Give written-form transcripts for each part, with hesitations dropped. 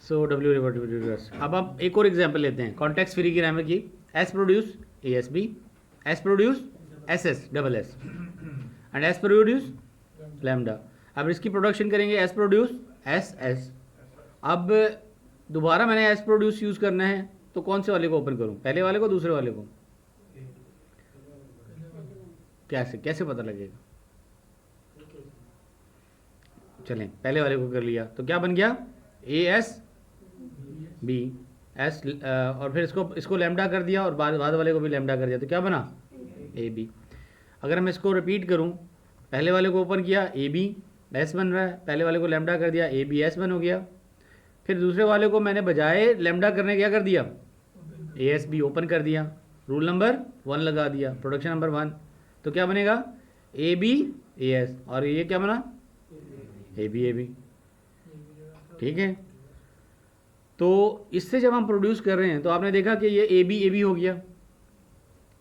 So W reverse. अब आप एक और एग्जांपल लेते हैं कॉन्टेक्स्ट फ्री ग्रामर की। S produce A S B, S produce S S double S and S produce lambda. अब इसकी प्रोडक्शन करेंगे एस प्रोड्यूस एस एस। अब दोबारा मैंने एस प्रोड्यूस यूज़ करना है तो कौन से वाले को ओपन करूं, पहले वाले को दूसरे वाले को? कैसे कैसे पता लगेगा? चलें पहले वाले को कर लिया तो क्या बन गया, ए एस बी एस, और फिर इसको लैम्डा कर दिया और बाद वाले को भी लैम्डा कर दिया तो क्या बना, ए बी। अगर मैं इसको रिपीट करूं, पहले वाले को ओपन किया ए बी एस बन रहा है, पहले वाले को लैम्डा कर दिया ए बी एस बन हो गया। फिर दूसरे वाले को मैंने बजाय लैम्डा करने क्या कर दिया, ए एस बी ओपन कर दिया, रूल नंबर 1 लगा दिया, प्रोडक्शन नंबर 1, तो क्या बनेगा ए बी ए एस, और ये क्या बना ए बी। ठीक है, तो इससे जब हम प्रोड्यूस कर रहे हैं तो आपने देखा कि ये ए बी हो गया।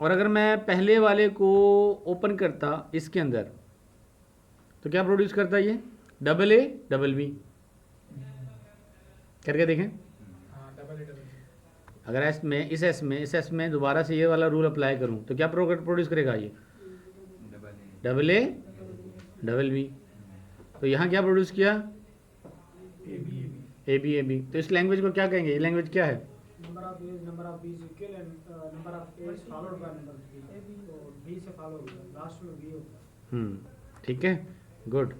और अगर मैं पहले वाले को ओपन करता इसके अंदर तो क्या प्रोड्यूस करता ये, डबल ए डबल बी। करके देखें, अगर एस में इस एस में दोबारा से ये वाला रूल अप्लाई करूं तो क्या प्रोड्यूस करेगा ये, डबल ए डबल बी। तो यहाँ क्या प्रोड्यूस किया, ए बी। तो इस लैंग्वेज को क्या कहेंगे, ये लैंग्वेज क्या है, number of A's number of B equal and number of A's followed by number B, तो बी से फॉलो होगा, लास्ट में बी होगा। ठीक है, गुड,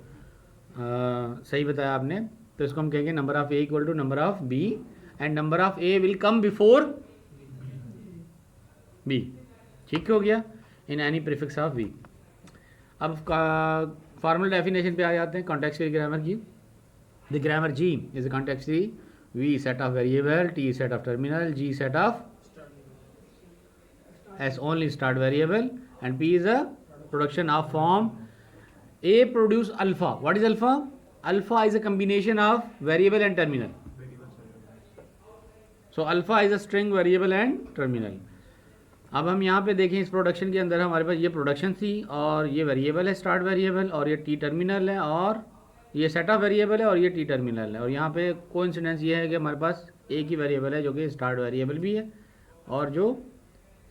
सही बताया आपने। तो इसको हम कहेंगे number of A equal to number of B and number of A will come before B. ठीक हो गया, in any prefix of B. अब फॉर्मल डेफिनेशन पे आ जाते हैं कॉन्टेक्स्ट फ्री ग्रामर की। The grammar G is a context free, V set of variable, T set of terminal, G set of S only start variable and P is a production of form. A produce alpha. What is alpha? Alpha is a combination of variable and terminal. So alpha is a string, variable and terminal. अब हम यहाँ पे देखें इस production के अंदर हमारे पास ये प्रोडक्शन थी और ये वेरिएबल है स्टार्ट वेरिएबल, और ये टी टर्मिनल है, और ये सेट ऑफ वेरिएबल है, और ये टी टर्मिनल है। और यहाँ पे कोइंसिडेंस ये है कि हमारे पास एक ही वेरिएबल है जो कि स्टार्ट वेरिएबल भी है, और जो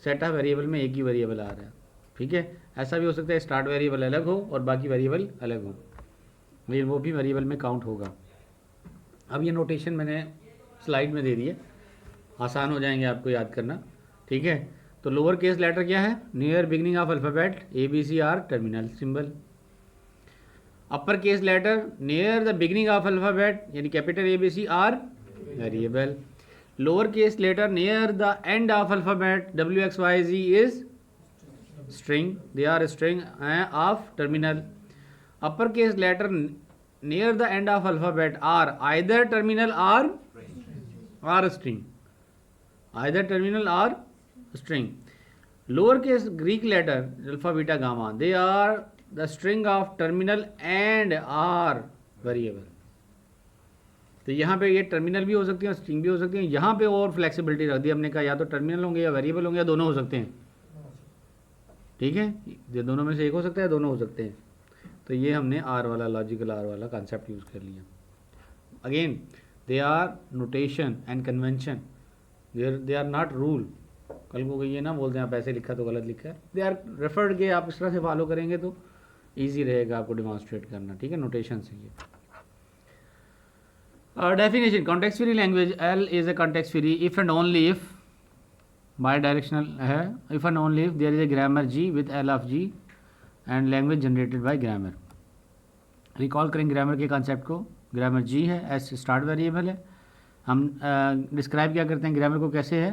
सेट ऑफ वेरिएबल में एक ही वेरिएबल आ रहा है। ठीक है, ऐसा भी हो सकता है स्टार्ट वेरिएबल अलग हो और बाकी वेरिएबल अलग हो, लेकिन वो भी वेरिएबल में काउंट होगा। अब ये नोटेशन मैंने स्लाइड में दे दी है, आसान हो जाएंगे आपको याद करना। ठीक है, तो लोअर केस लेटर क्या है, near beginning of alphabet A B C are terminal symbol. Upper case letter near the beginning of alphabet यानी capital A B C are variable. Lower case letter near the end of alphabet W X Y Z is string, they are a string of terminal. Upper case letter near the end of alphabet are either terminal or string, either terminal or string. Lower case Greek letter alpha beta gamma, they are the string of terminal and are variable. तो यहाँ पे ये terminal भी हो सकती है, string भी हो सकती है। यहाँ पे और फ्लेक्सिबिलिटी रख दी हमने, कहा या तो टर्मिनल होंगे या वेरिएबल होंगे या दोनों हो सकते हैं। ठीक है, ये दोनों में से एक हो सकता है, दोनों हो सकते हैं। तो ये हमने आर वाला, लॉजिकल आर वाला कॉन्सेप्ट यूज़ कर लिया। Again they are notation and convention, they are not rule. कल को ये ना बोलते हैं आप ऐसे लिखा तो गलत लिखा है, दे आर रेफर्ड के। आप इस तरह से फॉलो करेंगे तो ईजी रहेगा आपको डिमॉन्स्ट्रेट करना। ठीक है, नोटेशन से ये definition. Context free language, L is a context free if and only if, bidirectional है, if and only if there is a grammar G with L of G and language generated by grammar. Recall करें grammar के concept को। Grammar G है, S start variable है। हम describe क्या करते हैं ग्रामर को, कैसे है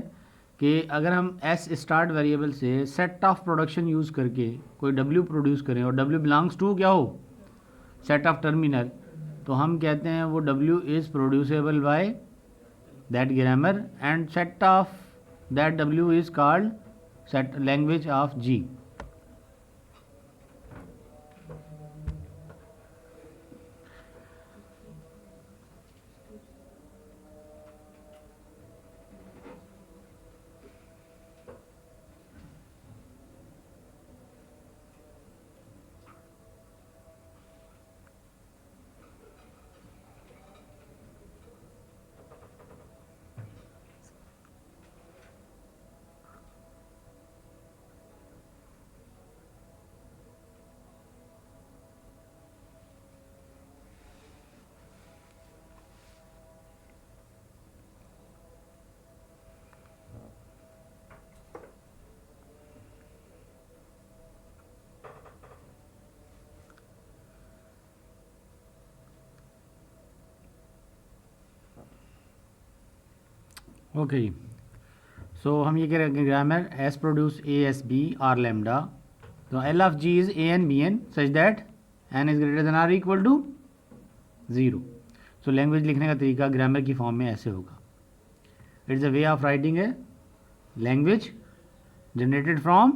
कि अगर हम एस स्टार्ट वेरिएबल से सेट ऑफ प्रोडक्शन यूज़ करके कोई डब्ल्यू प्रोड्यूस करें और डब्ल्यू बिलोंग्स टू क्या हो, सेट ऑफ टर्मिनल, तो हम कहते हैं वो W is producible by that grammar and set of that W is called set language of G. Okay ji, so हम ये कह रहे हैं grammar S produce A S B R lambda, तो L of G is A N B N such that N is greater than or equal to 0। So language लिखने का तरीका grammar की फॉर्म में ऐसे होगा। It's a way of writing a language generated from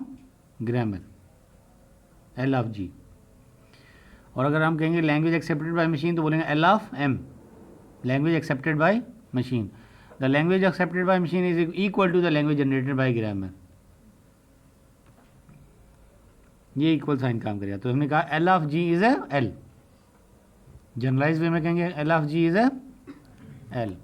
grammar L of G. और अगर हम कहेंगे लैंग्वेज एक्सेप्टेड बाय मशीन तो बोलेंगे L of M, language accepted by machine. The language accepted by machine is equal to the language generated by grammar. ये equal sign काम करेगा। तो हमने कहा L of G is A L, generalize way में कहेंगे L of G is A L.